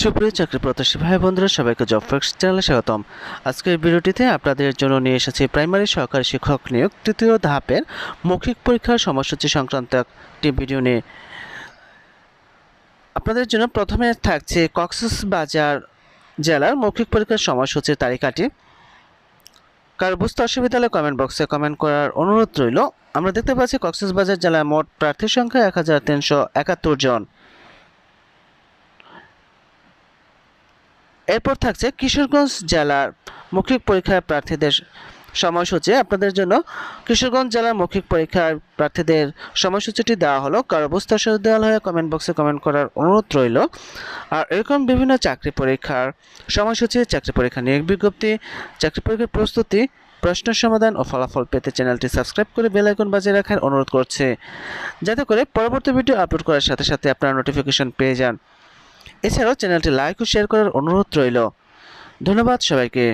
সুপ্রিয় চাকরি প্রত্যাশী ভাই বন্ধুরা, সবাইকে জব ফ্যাক্টস চ্যানেলে স্বাগতম। আজকের ভিডিওটিতে আপনাদের জন্য নিয়ে এসেছি প্রাইমারি সহকারী শিক্ষক নিয়োগ তৃতীয় ধাপের মৌখিক পরীক্ষার সময়সূচি সংক্রান্ত একটি ভিডিও নিয়ে। আপনাদের জন্য প্রথমে থাকছে কক্সবাজার জেলার মৌখিক পরীক্ষার সময়সূচির তালিকাটি। কারো বুঝতে অসুবিধা হলে কমেন্ট বক্সে কমেন্ট করার অনুরোধ রইল। আমরা দেখতে পাচ্ছি কক্সবাজার জেলায় মোট প্রার্থীর সংখ্যা 1371 জন। এরপর থাকছে কিশোরগঞ্জ জেলার মৌখিক পরীক্ষার প্রার্থীদের সময়সূচি। আপনাদের জন্য কিশোরগঞ্জ জেলার মৌখিক পরীক্ষার প্রার্থীদের সময়সূচিটি দেওয়া হলো। কারো বুঝতে অসুবিধা হলে কমেন্ট বক্সে কমেন্ট করার অনুরোধ রইল। আর এরকম বিভিন্ন চাকরি পরীক্ষার সময়সূচি, চাকরি পরীক্ষা নিয়োগ বিজ্ঞপ্তি, চাকরি পরীক্ষার প্রস্তুতি, প্রশ্ন সমাধান ও ফলাফল পেতে চ্যানেলটি সাবস্ক্রাইব করে বেল আইকন বাজিয়ে রাখার অনুরোধ করছে, যাতে করে পরবর্তী ভিডিও আপলোড করার সাথে সাথে আপনারা নোটিফিকেশন পেয়ে যান। এছাড়াও চ্যানেলটি লাইক ও শেয়ার করার অনুরোধ রইল। ধন্যবাদ সবাইকে।